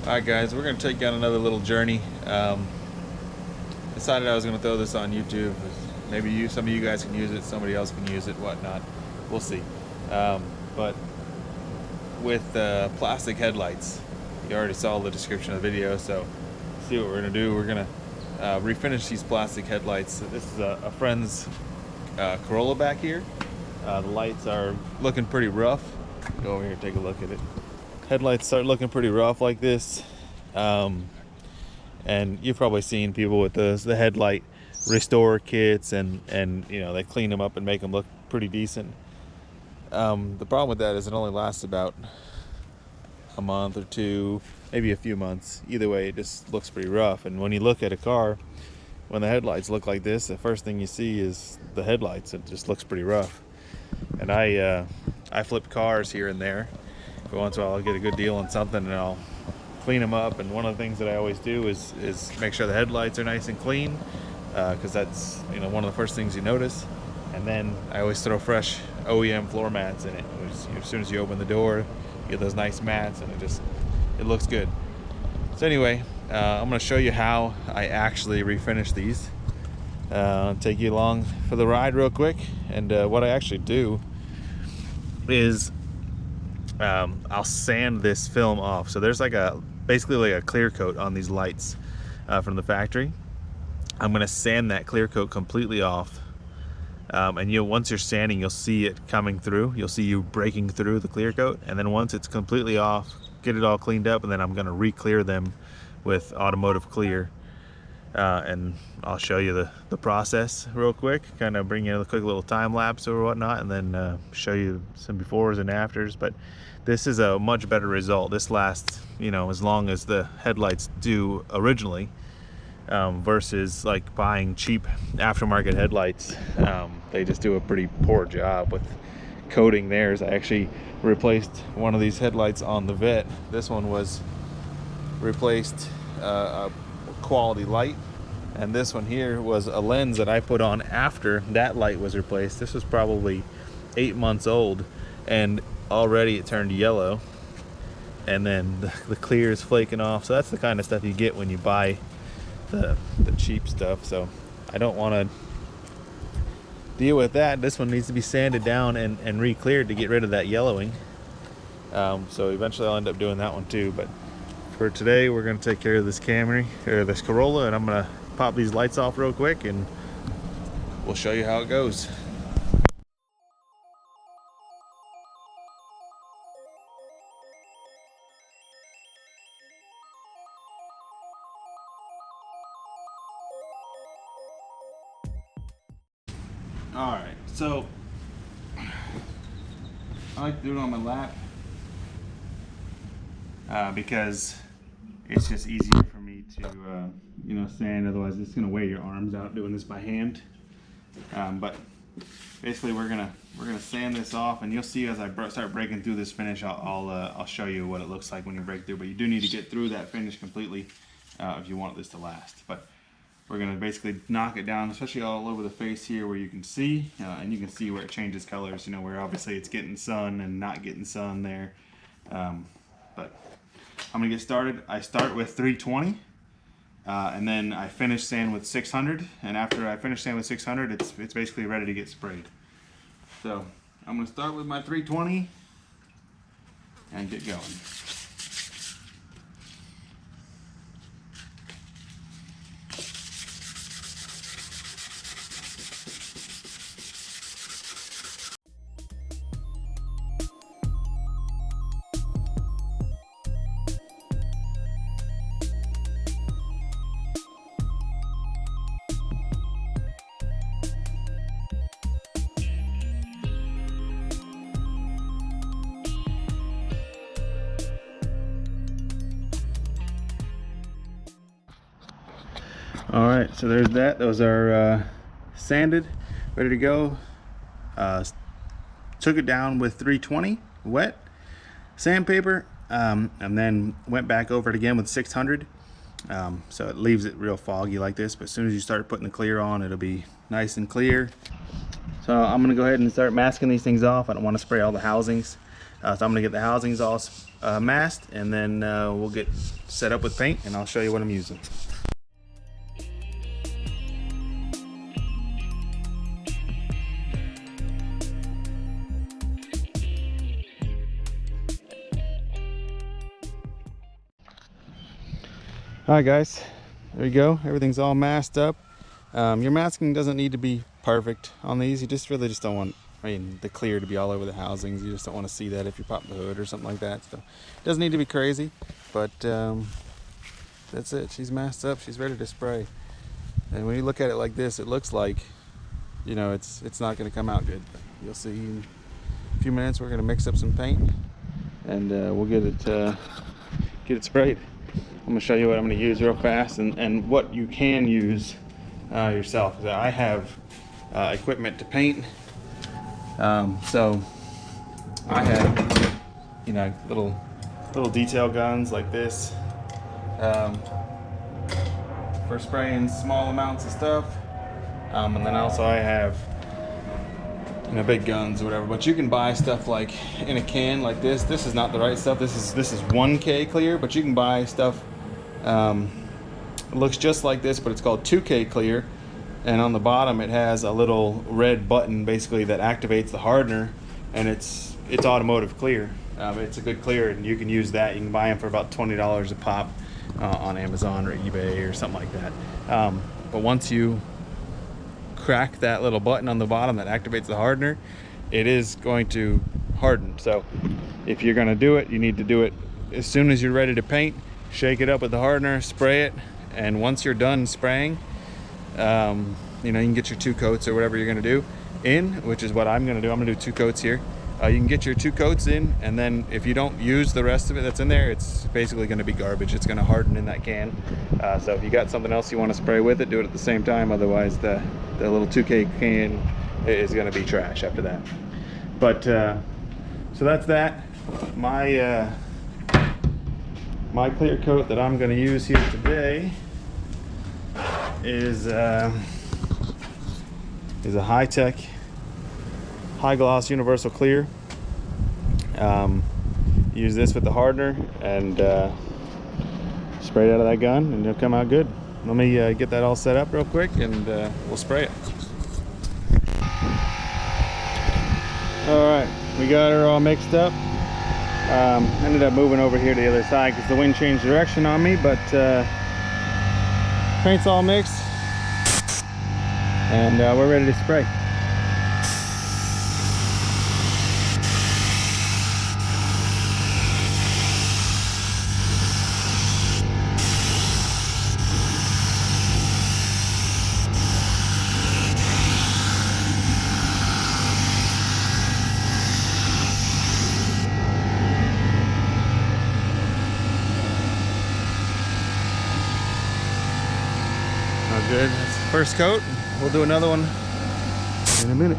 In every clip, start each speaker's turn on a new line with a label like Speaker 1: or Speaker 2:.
Speaker 1: Alright guys, we're going to take you on another little journey. Decided I was going to throw this on YouTube. Maybe some of you guys can use it, somebody else can use it, whatnot. We'll see. But with plastic headlights, you already saw the description of the video, so see what we're going to do. We're going to refinish these plastic headlights. This is a friend's Corolla back here. The lights are looking pretty rough. Go over here and take a look at it. Headlights start looking pretty rough like this, and you've probably seen people with the headlight restore kits, and you know, they clean them up and make them look pretty decent. The problem with that is it only lasts about a month or two, maybe a few months. Either way, it just looks pretty rough. And when you look at a car, when the headlights look like this, the first thing you see is the headlights. It just looks pretty rough. And I flip cars here and there. But once in a while I'll get a good deal on something and I'll clean them up. And one of the things that I always do is make sure the headlights are nice and clean, because that's, you know, one of the first things you notice. And then I always throw fresh OEM floor mats in it. As soon as you open the door, you get those nice mats, and it looks good. So anyway, I'm going to show you how I actually refinish these. I'll take you along for the ride real quick. And what I actually do is I'll sand this film off. So there's basically like a clear coat on these lights from the factory. I'm going to sand that clear coat completely off, and once you're sanding, you'll see it coming through. You'll see you breaking through the clear coat, and then once it's completely off, get it all cleaned up, and then I'm going to re-clear them with automotive clear. And I'll show you the process real quick, kind of bring you a quick little time lapse or whatnot, and then show you some befores and afters. But this is a much better result. This lasts, you know, as long as the headlights do originally, versus like buying cheap aftermarket headlights. They just do a pretty poor job with coating theirs. I actually replaced one of these headlights on the Vet. This one was replaced a quality light, and this one here was a lens that I put on after that light was replaced. This was probably 8 months old, and already it turned yellow, and then the clear is flaking off. So that's the kind of stuff you get when you buy the cheap stuff. So I don't want to deal with that. This one needs to be sanded down and re-cleared to get rid of that yellowing. So eventually I'll end up doing that one too. But for today, we're going to take care of this Camry, or this Corolla, and I'm going to pop these lights off real quick and we'll show you how it goes. Alright, so I like to do it on my lap because it's just easier for me to you know, sand. Otherwise it's gonna wear your arms out doing this by hand. But basically we're gonna sand this off, and you'll see as I start breaking through this finish, I'll show you what it looks like when you break through. But you do need to get through that finish completely if you want this to last. But we're gonna basically knock it down, especially all over the face here where you can see, and you can see where it changes colors, you know, where obviously it's getting sun and not getting sun there. But I'm gonna get started. I start with 320, and then I finish sand with 600. And after I finish sand with 600, it's basically ready to get sprayed. So I'm gonna start with my 320 and get going. All right, so there's that. Those are sanded, ready to go. Took it down with 320 wet sandpaper, and then went back over it again with 600. So it leaves it real foggy like this, but as soon as you start putting the clear on, it'll be nice and clear. So I'm gonna go ahead and start masking these things off. I don't want to spray all the housings. So I'm gonna get the housings all masked, and then we'll get set up with paint, and I'll show you what I'm using. Alright guys, there you go. Everything's all masked up. Your masking doesn't need to be perfect on these. You just really don't want, the clear to be all over the housings. You just don't want to see that if you pop the hood or something like that. So it doesn't need to be crazy, but that's it. She's masked up. She's ready to spray. And when you look at it like this, it looks like, it's not going to come out good. But you'll see in a few minutes. We're going to mix up some paint, and we'll get it sprayed. I'm going to show you what I'm going to use real fast, and what you can use yourself. I have equipment to paint, so I have little detail guns like this for spraying small amounts of stuff, and then also I have big guns or whatever. But you can buy stuff like in a can like this. This is not the right stuff. This is 1K clear, but you can buy stuff. It looks just like this, but it's called 2K clear, and on the bottom it has a little red button basically that activates the hardener, and it's automotive clear. It's a good clear, and you can use that. You can buy them for about $20 a pop on Amazon or eBay or something like that. But once you crack that little button on the bottom that activates the hardener, it is going to harden. So if you're going to do it, you need to do it as soon as you're ready to paint. Shake it up with the hardener, spray it, and once you're done spraying, you can get your 2 coats or whatever you're going to do in, which is what I'm going to do. I'm going to do 2 coats here. You can get your 2 coats in, and then if you don't use the rest of it that's in there, it's basically going to be garbage. It's going to harden in that can. So if you got something else you want to spray with it, do it at the same time. Otherwise, the little 2K can is going to be trash after that. But so that's that. My clear coat that I'm going to use here today is a high-tech, high-gloss universal clear. Use this with the hardener and spray it out of that gun, and it'll come out good. Let me get that all set up real quick, and we'll spray it. Alright, we got her all mixed up. Ended up moving over here to the other side because the wind changed direction on me, but paint's all mixed, and we're ready to spray. Good. That's the first coat. We'll do another one in a minute.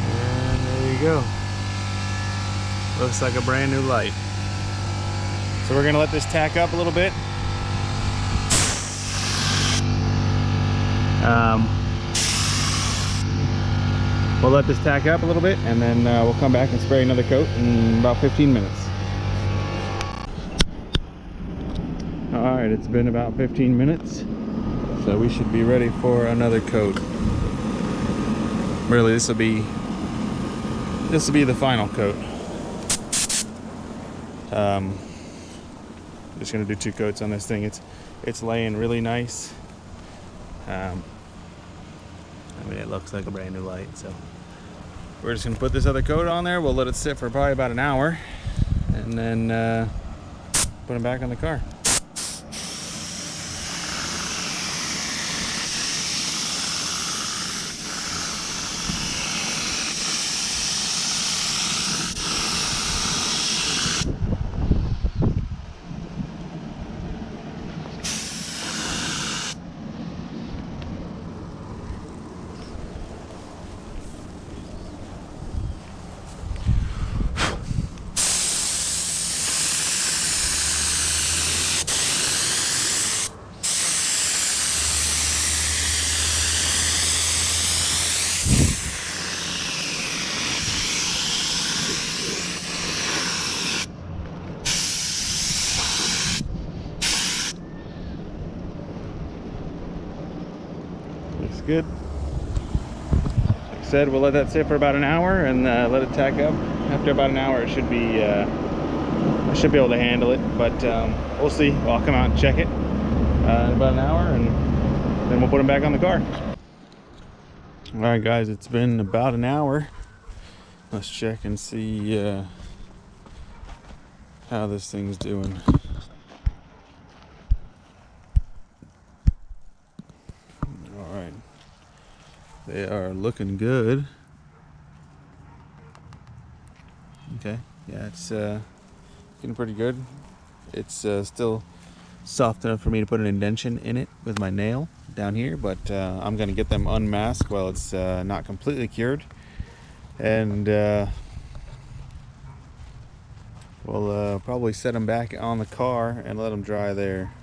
Speaker 1: And there you go. Looks like a brand new light. So we're going to let this tack up a little bit. We'll let this tack up a little bit, and then we'll come back and spray another coat in about 15 minutes. Alright, it's been about 15 minutes, so we should be ready for another coat. Really, this will be the final coat. I'm just gonna do 2 coats on this thing. It's laying really nice. It looks like a brand new light. So we're just gonna put this other coat on there. We'll let it sit for probably about an hour, and then put it back on the car. good. Like I said, we'll let that sit for about an hour and let it tack up. After about an hour, it should be I should be able to handle it, but we'll see. Well, I'll come out and check it in about an hour, and then we'll put them back on the car. All right, guys, it's been about an hour. Let's check and see how this thing's doing. All right, they are looking good. Okay, yeah, it's getting pretty good. It's still soft enough for me to put an indentation in it with my nail down here, but I'm gonna get them unmasked while it's not completely cured, and we'll probably set them back on the car and let them dry there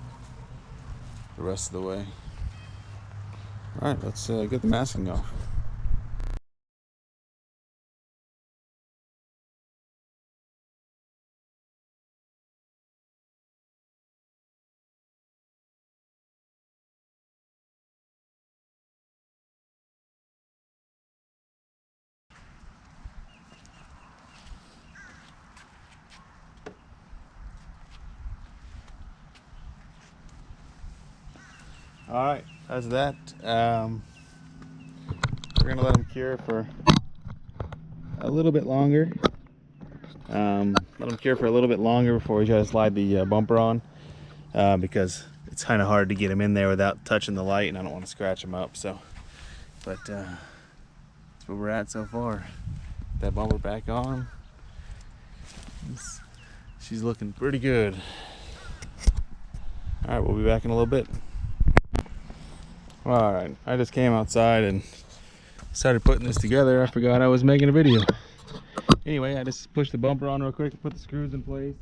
Speaker 1: the rest of the way. All right, let's get the masking off. All right, that's that. We're gonna let them cure for a little bit longer. Let them cure for a little bit longer before we try to slide the bumper on, because it's kind of hard to get them in there without touching the light, and I don't want to scratch them up. So, but that's where we're at so far. That bumper back on. She's looking pretty good. All right, we'll be back in a little bit. All right, I just came outside and started putting this together. I forgot I was making a video. Anyway, I just pushed the bumper on real quick and put the screws in place.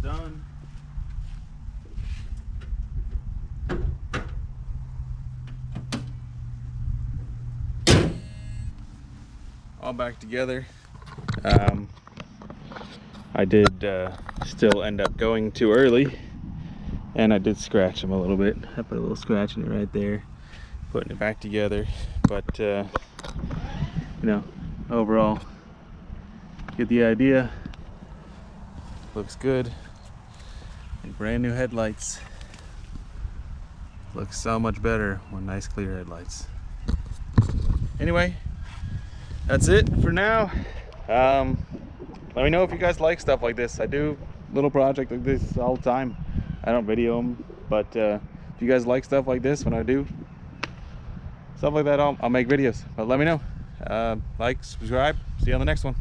Speaker 1: Done. All back together. I did still end up going too early, and I did scratch them a little bit. I put a little scratch in it right there, putting it back together. But you know, overall, get the idea. Looks good. And brand new headlights. Looks so much better with nice clear headlights. Anyway, that's it for now. Let me know if you guys like stuff like this. I do little projects like this all the time. I don't video them, but if you guys like stuff like this, when I do stuff like that, I'll make videos. But let me know. Like, subscribe. See you on the next one.